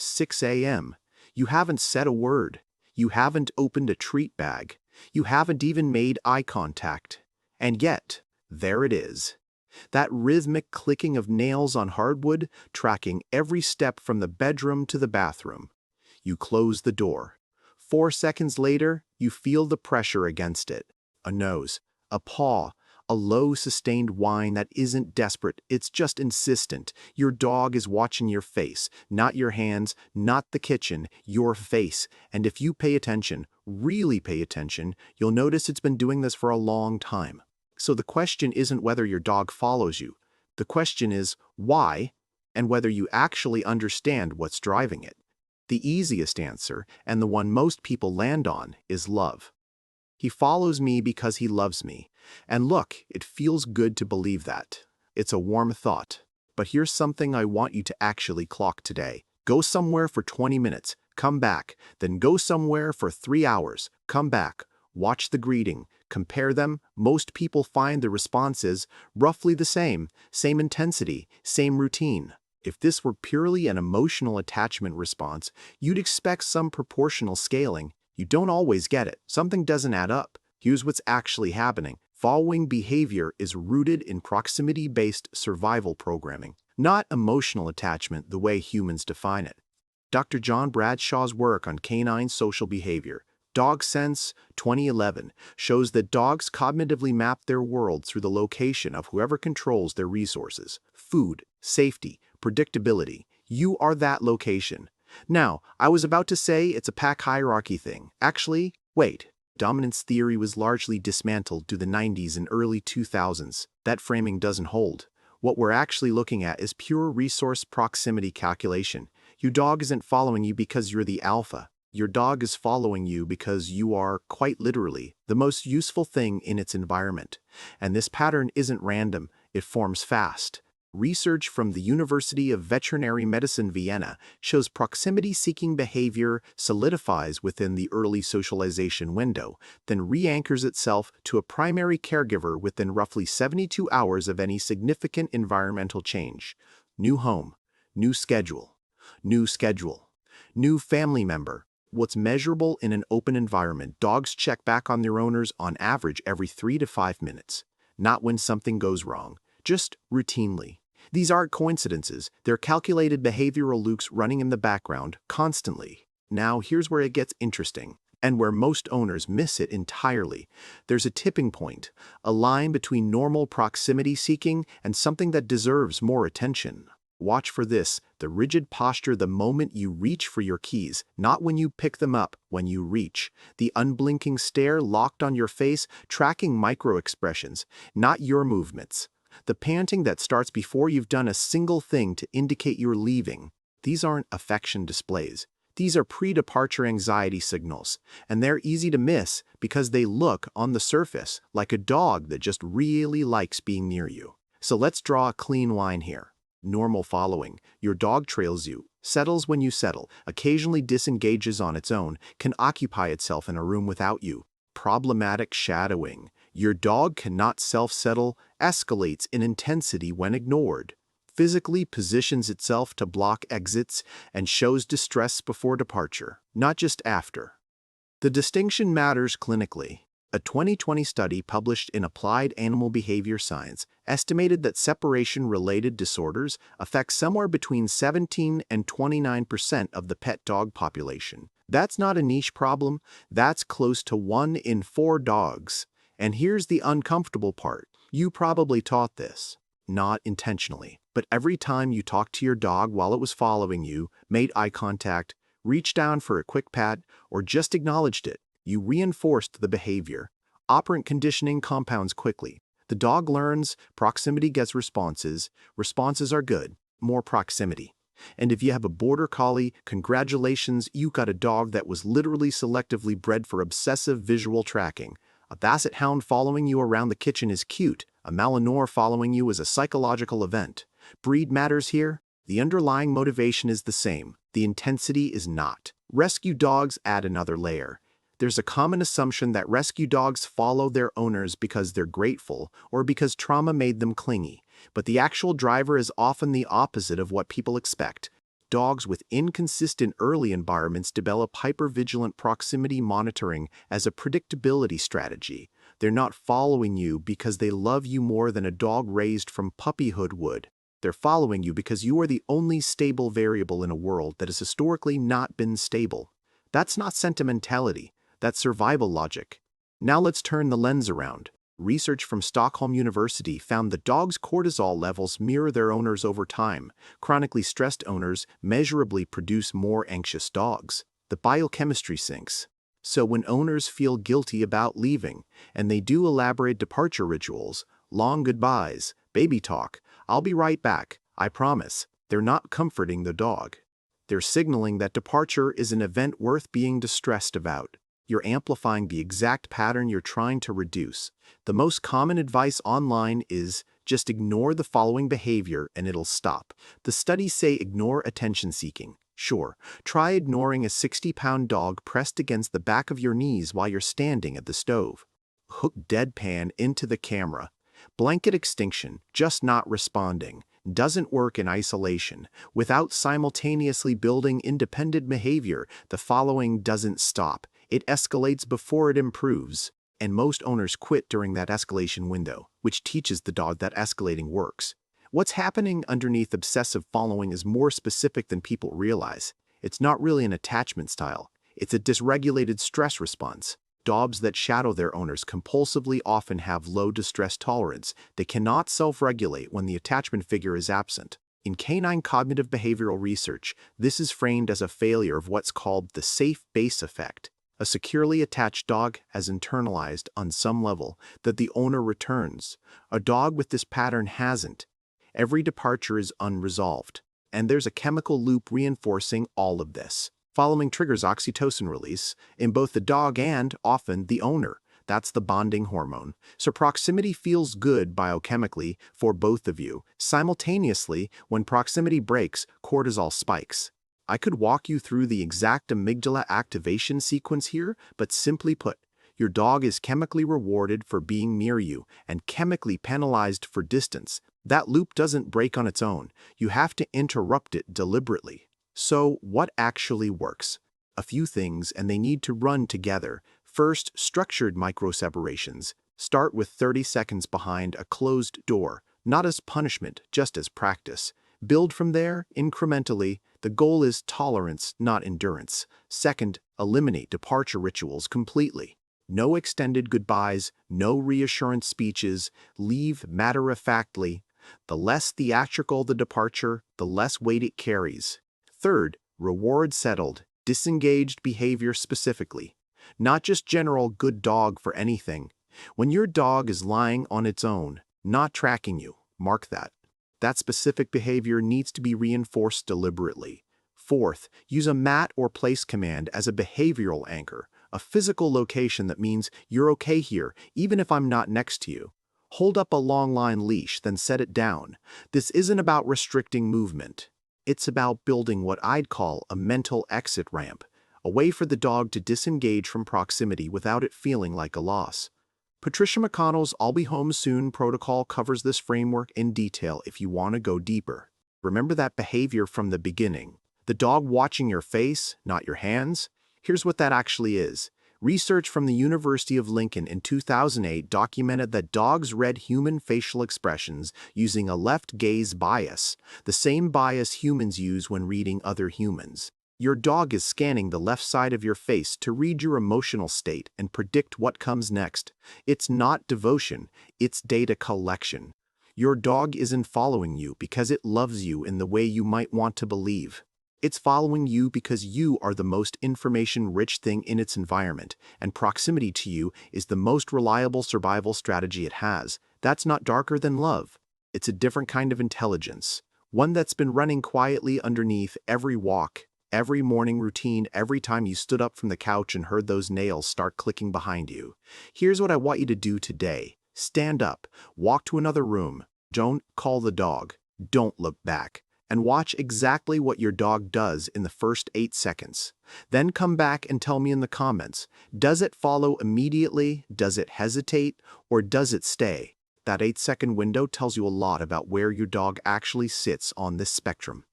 6 a.m. You haven't said a word. You haven't opened a treat bag. You haven't even made eye contact. And yet, there it is. That rhythmic clicking of nails on hardwood, tracking every step from the bedroom to the bathroom. You close the door. 4 seconds later, you feel the pressure against it. A nose, a paw, a low sustained whine that isn't desperate, it's just insistent. Your dog is watching your face, not your hands, not the kitchen, your face. And if you pay attention, really pay attention, you'll notice it's been doing this for a long time. So the question isn't whether your dog follows you. The question is why, and whether you actually understand what's driving it. The easiest answer, and the one most people land on, is love. He follows me because he loves me. And look, it feels good to believe that. It's a warm thought. But here's something I want you to actually clock today. Go somewhere for 20 minutes, come back, then go somewhere for 3 hours, come back. Watch the greeting, compare them. Most people find the responses roughly the same intensity, same routine. If this were purely an emotional attachment response, you'd expect some proportional scaling. You don't always get it. Something doesn't add up. Here's what's actually happening. Following behavior is rooted in proximity-based survival programming, not emotional attachment the way humans define it. Dr. John Bradshaw's work on canine social behavior, Dog Sense 2011, shows that dogs cognitively map their world through the location of whoever controls their resources. Food, safety, predictability. You are that location. Now, I was about to say it's a pack hierarchy thing. Actually, wait. Dominance theory was largely dismantled through the 90s and early 2000s. That framing doesn't hold. What we're actually looking at is pure resource proximity calculation. Your dog isn't following you because you're the alpha. Your dog is following you because you are, quite literally, the most useful thing in its environment. And this pattern isn't random, it forms fast. Research from the University of Veterinary Medicine Vienna shows proximity-seeking behavior solidifies within the early socialization window, then re-anchors itself to a primary caregiver within roughly 72 hours of any significant environmental change. New home, new schedule, new family member. What's measurable in an open environment? Dogs check back on their owners on average every 3 to 5 minutes. Not when something goes wrong, just routinely. These aren't coincidences, they're calculated behavioral loops running in the background constantly. Now here's where it gets interesting, and where most owners miss it entirely. There's a tipping point, a line between normal proximity seeking and something that deserves more attention. Watch for this, the rigid posture the moment you reach for your keys, not when you pick them up, when you reach. The unblinking stare locked on your face, tracking micro-expressions, not your movements. The panting that starts before you've done a single thing to indicate you're leaving. These aren't affection displays. These are pre-departure anxiety signals, and they're easy to miss because they look, on the surface, like a dog that just really likes being near you. So let's draw a clean line here. Normal following. Your dog trails you, settles when you settle, occasionally disengages on its own, can occupy itself in a room without you. Problematic shadowing. Your dog cannot self-settle, escalates in intensity when ignored, physically positions itself to block exits, and shows distress before departure, not just after. The distinction matters clinically. A 2020 study published in Applied Animal Behavior Science estimated that separation-related disorders affect somewhere between 17 and 29% of the pet dog population. That's not a niche problem, that's close to 1 in 4 dogs. And here's the uncomfortable part. You probably taught this, not intentionally, but every time you talked to your dog while it was following you, made eye contact, reached down for a quick pat, or just acknowledged it, you reinforced the behavior. Operant conditioning compounds quickly. The dog learns, proximity gets responses. Responses are good, more proximity. And if you have a border collie, congratulations, you got a dog that was literally selectively bred for obsessive visual tracking. A basset hound following you around the kitchen is cute. A Malinois following you is a psychological event. Breed matters here. The underlying motivation is the same. The intensity is not. Rescue dogs add another layer. There's a common assumption that rescue dogs follow their owners because they're grateful or because trauma made them clingy. But the actual driver is often the opposite of what people expect. dogs with inconsistent early environments develop hypervigilant proximity monitoring as a predictability strategy. They're not following you because they love you more than a dog raised from puppyhood would. They're following you because you are the only stable variable in a world that has historically not been stable. That's not sentimentality, that's survival logic. Now let's turn the lens around. Research from Stockholm University found that dogs' cortisol levels mirror their owners over time. Chronically stressed owners measurably produce more anxious dogs. The biochemistry syncs. So when owners feel guilty about leaving, and they do elaborate departure rituals, long goodbyes, baby talk, "I'll be right back, I promise," they're not comforting the dog. They're signaling that departure is an event worth being distressed about. You're amplifying the exact pattern you're trying to reduce. The most common advice online is, just ignore the following behavior and it'll stop. The studies say ignore attention-seeking. Sure, try ignoring a 60-pound dog pressed against the back of your knees while you're standing at the stove. Hook deadpan into the camera. Blanket extinction, just not responding, doesn't work in isolation. Without simultaneously building independent behavior, the following doesn't stop. It escalates before it improves. And most owners quit during that escalation window, which teaches the dog that escalating works. What's happening underneath obsessive following is more specific than people realize. It's not really an attachment style. It's a dysregulated stress response. Dogs that shadow their owners compulsively often have low distress tolerance. They cannot self-regulate when the attachment figure is absent. In canine cognitive behavioral research, this is framed as a failure of what's called the safe base effect. A securely attached dog has internalized, on some level, that the owner returns. A dog with this pattern hasn't. Every departure is unresolved, and there's a chemical loop reinforcing all of this. Following triggers oxytocin release in both the dog and, often, the owner. That's the bonding hormone. So proximity feels good biochemically for both of you. Simultaneously, when proximity breaks, cortisol spikes. I could walk you through the exact amygdala activation sequence here, but simply put, your dog is chemically rewarded for being near you and chemically penalized for distance. That loop doesn't break on its own. You have to interrupt it deliberately. So, what actually works? A few things, and they need to run together. First, structured micro-separations. Start with 30 seconds behind a closed door, not as punishment, just as practice. Build from there, incrementally. The goal is tolerance, not endurance. Second, eliminate departure rituals completely. No extended goodbyes, no reassurance speeches. Leave matter-of-factly. The less theatrical the departure, the less weight it carries. Third, reward settled, disengaged behavior specifically. Not just general good dog for anything. When your dog is lying on its own, not tracking you, mark that. That specific behavior needs to be reinforced deliberately. Fourth, use a mat or place command as a behavioral anchor, a physical location that means you're okay here, even if I'm not next to you. Hold up a long line leash, then set it down. This isn't about restricting movement. It's about building what I'd call a mental exit ramp, a way for the dog to disengage from proximity without it feeling like a loss. Patricia McConnell's I'll Be Home Soon protocol covers this framework in detail if you want to go deeper. Remember that behavior from the beginning. The dog watching your face, not your hands? Here's what that actually is. Research from the University of Lincoln in 2008 documented that dogs read human facial expressions using a left gaze bias, the same bias humans use when reading other humans. Your dog is scanning the left side of your face to read your emotional state and predict what comes next. It's not devotion, it's data collection. Your dog isn't following you because it loves you in the way you might want to believe. It's following you because you are the most information-rich thing in its environment, and proximity to you is the most reliable survival strategy it has. That's not darker than love. It's a different kind of intelligence, one that's been running quietly underneath every walk, every morning routine, every time you stood up from the couch and heard those nails start clicking behind you. Here's what I want you to do today. Stand up, walk to another room, don't call the dog, don't look back, and watch exactly what your dog does in the first 8 seconds. Then come back and tell me in the comments, does it follow immediately, does it hesitate, or does it stay? That 8-second window tells you a lot about where your dog actually sits on this spectrum.